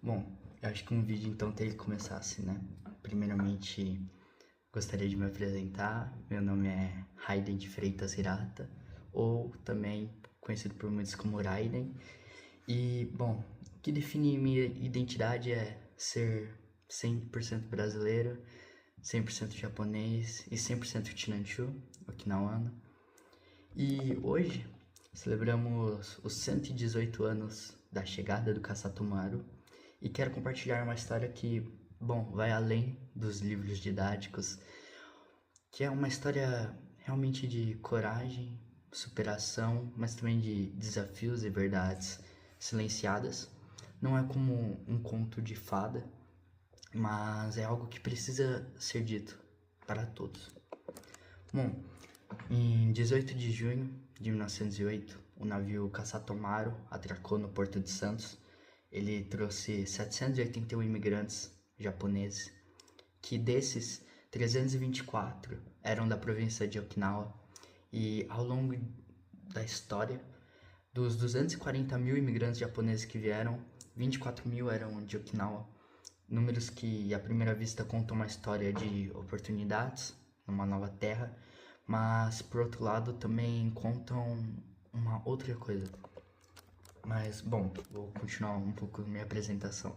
Bom, eu acho que um vídeo então teria que começar assim, né? Primeiramente, gostaria de me apresentar. Meu nome é Raiden de Freitas Hirata, ou também conhecido por muitos como Raiden. E, bom, o que define minha identidade é ser 100% brasileiro, 100% japonês e 100% Chinanchu, Okinawana. E hoje celebramos os 118 anos da chegada do Kasatomaru e quero compartilhar uma história que, bom, vai além dos livros didáticos, que é uma história realmente de coragem, superação, mas também de desafios e verdades silenciadas. Não é como um conto de fada, mas é algo que precisa ser dito para todos. Bom, em 18 de junho de 1908, o navio Kasatomaru atracou no Porto de Santos. Ele trouxe 781 imigrantes japoneses, que desses 324 eram da província de Okinawa. E ao longo da história, dos 240 mil imigrantes japoneses que vieram, 24 mil eram de Okinawa. Números que à primeira vista contam uma história de oportunidades numa nova terra, mas por outro lado também contam uma outra coisa. Mas bom, vou continuar um pouco minha apresentação.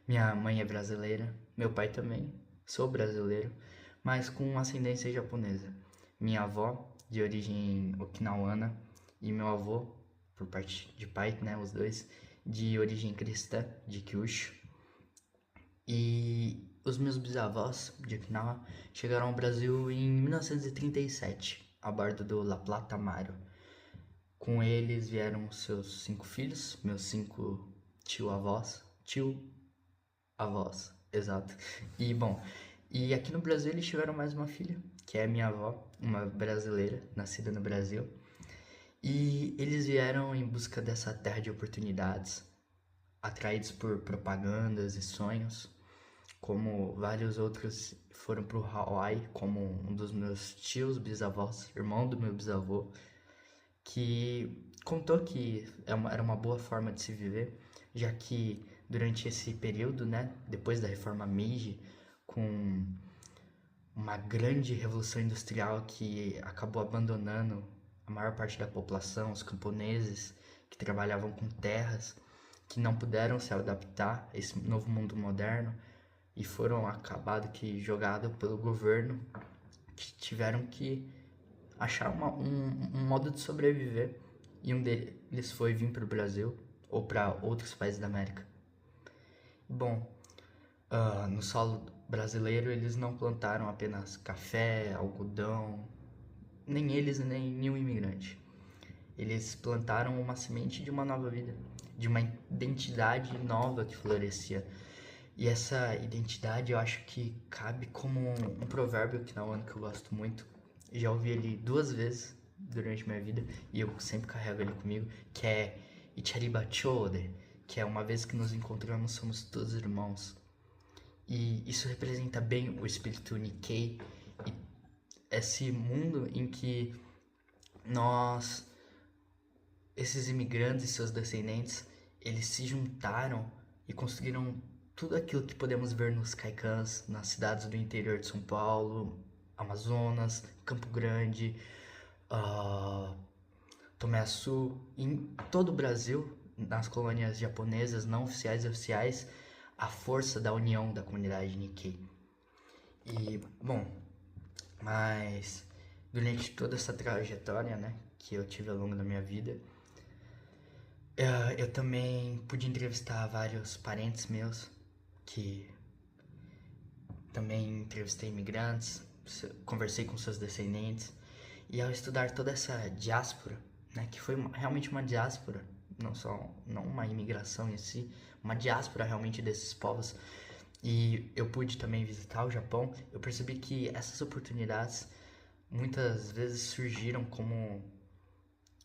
Minha mãe é brasileira, meu pai também, sou brasileiro, mas com ascendência japonesa. Minha avó, de origem okinawana, e meu avô, por parte de pai, né, os dois, de origem cristã, de Kyushu. E os meus bisavós de Okinawa chegaram ao Brasil em 1937, a bordo do La Plata Maru. Com eles vieram seus 5 filhos, meus 5 tio-avós, exato. E bom, e aqui no Brasil eles tiveram mais uma filha, que é a minha avó, uma brasileira, nascida no Brasil. E eles vieram em busca dessa terra de oportunidades, atraídos por propagandas e sonhos, como vários outros foram para o Hawaii, como um dos meus tios bisavós, irmão do meu bisavô, que contou que era uma boa forma de se viver, já que durante esse período, né, depois da reforma Meiji, com uma grande revolução industrial que acabou abandonando a maior parte da população, os camponeses que trabalhavam com terras, que não puderam se adaptar a esse novo mundo moderno e foram jogados pelo governo, que tiveram que achar um modo de sobreviver, e um deles foi vir para o Brasil ou para outros países da América. Bom, no solo brasileiro eles não plantaram apenas café, algodão, nem eles nem nenhum imigrante. Eles plantaram uma semente de uma nova vida, de uma identidade nova que florescia. E essa identidade eu acho que cabe como um provérbio okinawan que eu gosto muito. Já ouvi ele 2 vezes durante minha vida e eu sempre carrego ele comigo, que é Ichariba Chode, que é uma vez que nos encontramos somos todos irmãos. E isso representa bem o espírito Nikkei e esse mundo em que nós, esses imigrantes e seus descendentes, eles se juntaram e construíram tudo aquilo que podemos ver nos caicãs, nas cidades do interior de São Paulo, Amazonas, Campo Grande, uh, Tomé Açu, em todo o Brasil, nas colônias japonesas, não oficiais e oficiais, a força da união da comunidade Nikkei. E, bom, mas durante toda essa trajetória, né, que eu tive ao longo da minha vida, eu também pude entrevistar vários parentes meus, que também entrevistei imigrantes, conversei com seus descendentes, e ao estudar toda essa diáspora, né, que foi realmente uma diáspora, não uma imigração em si, uma diáspora realmente desses povos, e eu pude também visitar o Japão, eu percebi que essas oportunidades muitas vezes surgiram como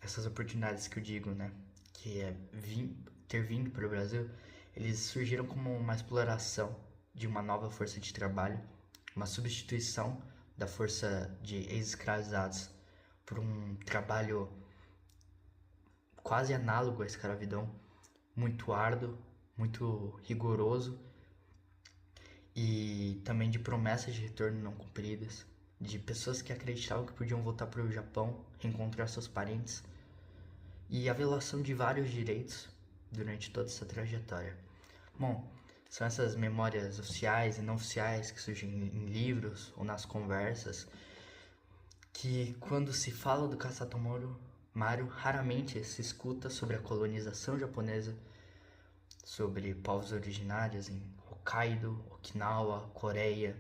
essas oportunidades que eu digo, né, que é ter vindo para o Brasil, eles surgiram como uma exploração de uma nova força de trabalho, uma substituição da força de ex-escravizados por um trabalho quase análogo à escravidão, muito árduo, muito rigoroso e também de promessas de retorno não cumpridas, de pessoas que acreditavam que podiam voltar para o Japão, reencontrar seus parentes e a violação de vários direitos durante toda essa trajetória. Bom, são essas memórias oficiais e não oficiais que surgem em livros ou nas conversas que, quando se fala do Kasatomaru Maru, raramente se escuta sobre a colonização japonesa, sobre povos originários em Hokkaido, Okinawa, Coreia,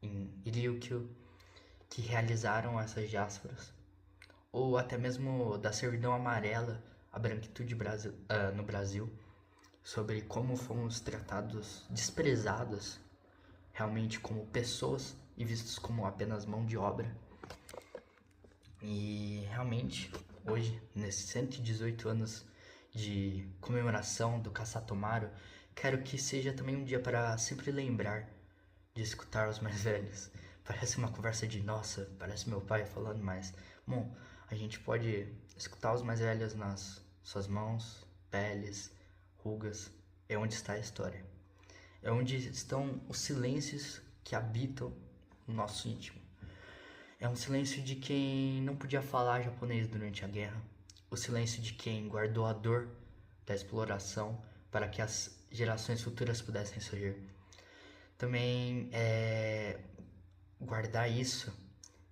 em Ryukyu, que realizaram essas diásporas, ou até mesmo da servidão amarela, a branquitude no Brasil, sobre como fomos tratados, desprezados realmente como pessoas e vistos como apenas mão de obra. E realmente, hoje, nesses 118 anos de comemoração do Kasatomaru, quero que seja também um dia para sempre lembrar de escutar os mais velhos. Parece uma conversa de nossa, parece meu pai falando, mas, bom, a gente pode escutar os mais velhos nas suas mãos, peles, rugas, é onde está a história. É onde estão os silêncios que habitam o nosso íntimo. É um silêncio de quem não podia falar japonês durante a guerra. O silêncio de quem guardou a dor da exploração para que as gerações futuras pudessem surgir. Também guardar isso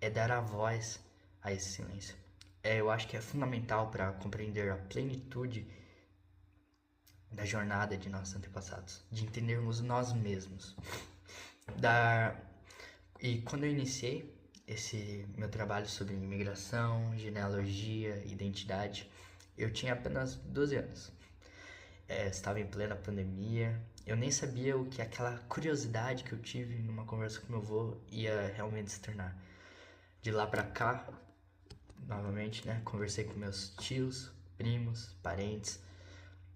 é dar a voz a esse silêncio. Eu acho que é fundamental para compreender a plenitude da jornada de nossos antepassados, de entendermos nós mesmos. E quando eu iniciei esse meu trabalho sobre imigração, genealogia, identidade, eu tinha apenas 12 anos. Estava em plena pandemia, eu nem sabia o que aquela curiosidade que eu tive numa conversa com meu avô ia realmente se tornar. De lá pra cá, novamente, né, conversei com meus tios, primos, parentes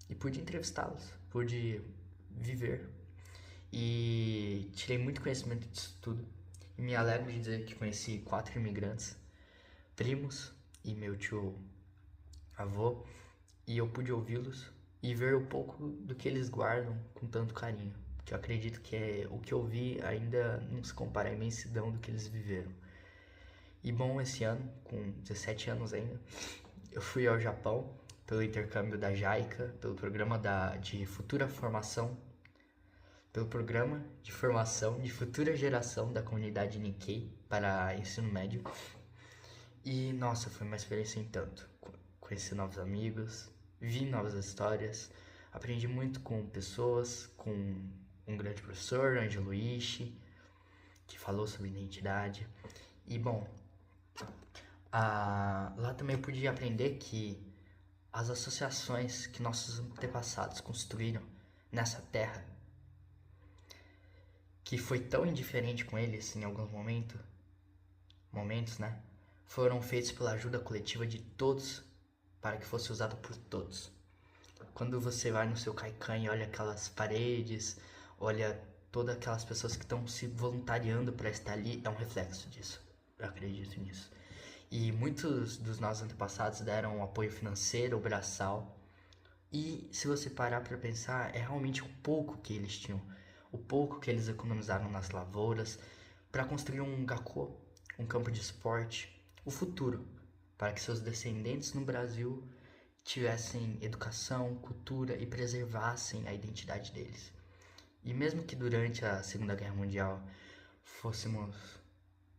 e pude entrevistá-los, pude viver e tirei muito conhecimento disso tudo. E me alegro de dizer que conheci 4 imigrantes, primos e meu tio avô, e eu pude ouvi-los e ver um pouco do que eles guardam com tanto carinho, que eu acredito que o que eu vi ainda não se compara à imensidão do que eles viveram. E bom, esse ano, com 17 anos ainda, eu fui ao Japão pelo intercâmbio da JICA, pelo programa de futura formação, pelo programa de formação de futura geração da comunidade Nikkei para ensino médio. E nossa, foi uma experiência em tanto. Conheci novos amigos, vi novas histórias, aprendi muito com pessoas, com um grande professor, Angelo Ishii, que falou sobre identidade. E bom, lá também eu pude aprender que as associações que nossos antepassados construíram nessa terra, que foi tão indiferente com eles em alguns momentos, né, foram feitos pela ajuda coletiva de todos para que fosse usado por todos. Quando você vai no seu Kaikan e olha aquelas paredes, olha todas aquelas pessoas que estão se voluntariando para estar ali, é um reflexo disso. Eu acredito nisso. E muitos dos nossos antepassados deram um apoio financeiro, braçal. E se você parar para pensar, é realmente o pouco que eles tinham, o pouco que eles economizaram nas lavouras para construir um gakko, um campo de esporte, o futuro, para que seus descendentes no Brasil tivessem educação, cultura e preservassem a identidade deles. E mesmo que durante a Segunda Guerra Mundial fôssemos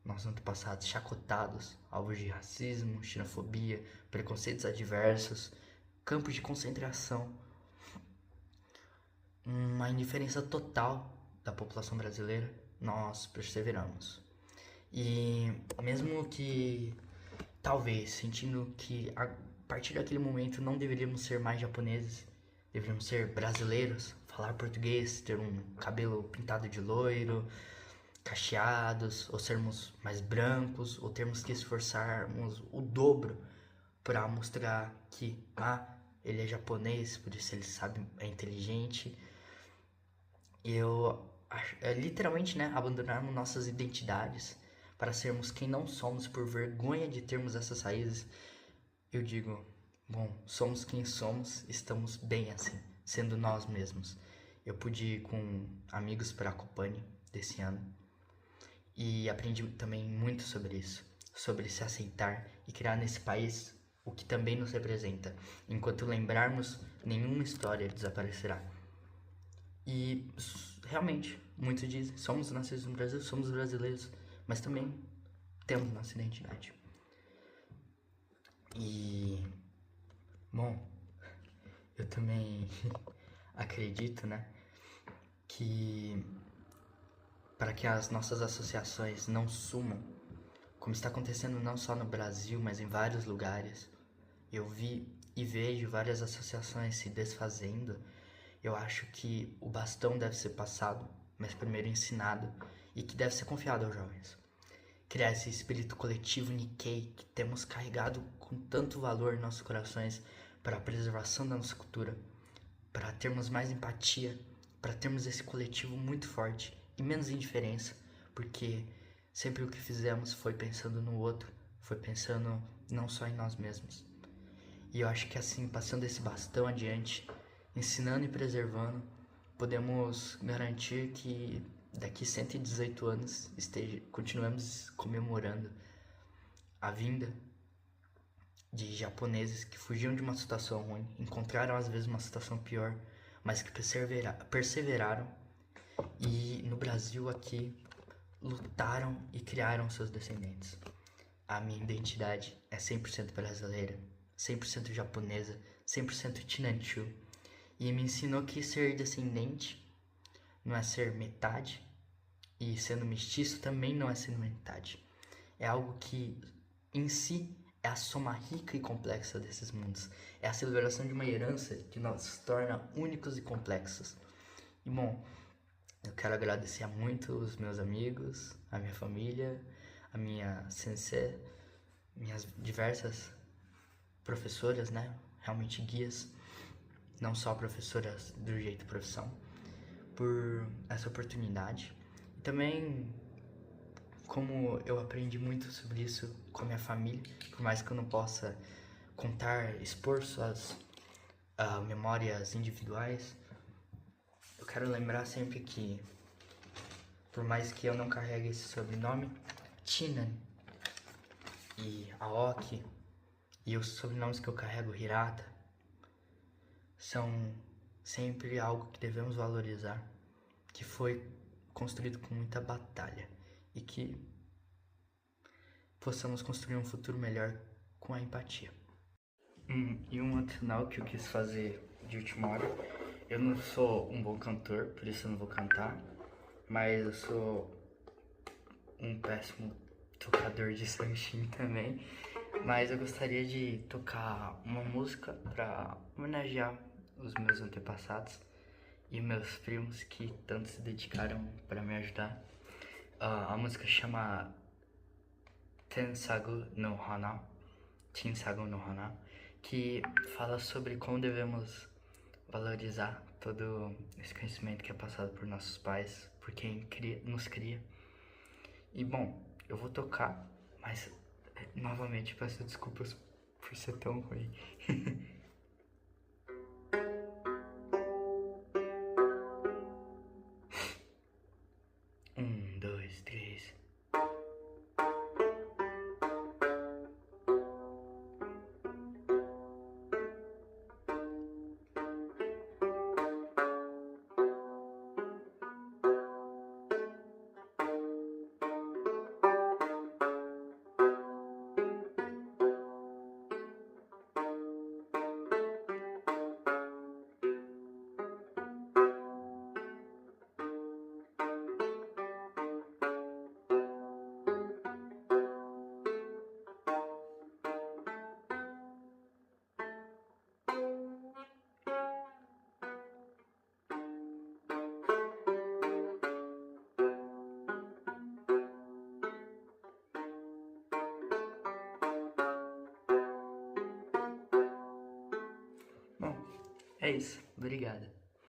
nossos antepassados chacotados, alvos de racismo, xenofobia, preconceitos adversos, campos de concentração, uma indiferença total da população brasileira, nós perseveramos. E mesmo que, talvez, sentindo que a partir daquele momento não deveríamos ser mais japoneses, deveríamos ser brasileiros, falar português, ter um cabelo pintado de loiro, cacheados, ou sermos mais brancos, ou termos que esforçarmos o dobro para mostrar que ele é japonês, por isso ele sabe, é inteligente. Literalmente, né, abandonarmos nossas identidades para sermos quem não somos por vergonha de termos essas raízes. Eu digo, bom, somos quem somos, estamos bem assim. sendo nós mesmos. Eu pude ir com amigos para a Copane desse ano e aprendi também muito sobre isso, sobre se aceitar e criar nesse país o que também nos representa. Enquanto lembrarmos, nenhuma história desaparecerá. E realmente, muitos dizem, somos nascidos no Brasil, somos brasileiros, mas também temos nossa identidade. E, bom, eu também acredito, né, que para que as nossas associações não sumam, como está acontecendo não só no Brasil, mas em vários lugares, eu vi e vejo várias associações se desfazendo. Eu acho que o bastão deve ser passado, mas primeiro ensinado, e que deve ser confiado aos jovens. Criar esse espírito coletivo Nikkei que temos carregado com tanto valor em nossos corações para a preservação da nossa cultura, para termos mais empatia, para termos esse coletivo muito forte e menos indiferença, porque sempre o que fizemos foi pensando no outro, foi pensando não só em nós mesmos. E eu acho que assim, passando esse bastão adiante, ensinando e preservando, podemos garantir que daqui 118 anos continuemos comemorando a vinda de japoneses que fugiam de uma situação ruim, encontraram às vezes uma situação pior, mas que perseveraram e no Brasil aqui lutaram e criaram seus descendentes. A minha identidade é 100% brasileira, 100% japonesa, 100% Chinanchu. E me ensinou que ser descendente não é ser metade, e sendo mestiço também não é ser metade. É algo que, em si, é a soma rica e complexa desses mundos. É a celebração de uma herança que nos torna únicos e complexos. E, bom, eu quero agradecer a muito os meus amigos, a minha família, a minha sensei, minhas diversas professoras, né? Realmente guias, não só professoras do jeito profissão, por essa oportunidade. E também, como eu aprendi muito sobre isso com a minha família, por mais que eu não possa expor suas memórias individuais, eu quero lembrar sempre que, por mais que eu não carregue esse sobrenome, Chinan e Aoki e os sobrenomes que eu carrego, Hirata, são sempre algo que devemos valorizar, que foi construído com muita batalha e que possamos construir um futuro melhor com a empatia. E um outro sinal que eu quis fazer de última hora, eu não sou um bom cantor, por isso eu não vou cantar, mas eu sou um péssimo tocador de sanshin também, mas eu gostaria de tocar uma música para homenagear os meus antepassados e meus primos que tanto se dedicaram para me ajudar. A música chama Tensagu no Hana, Tinsagu no Hana, que fala sobre como devemos valorizar todo esse conhecimento que é passado por nossos pais, por quem nos cria. E bom, eu vou tocar, mas novamente peço desculpas por ser tão ruim. 1, 2, 3. Bom, é isso. Obrigado.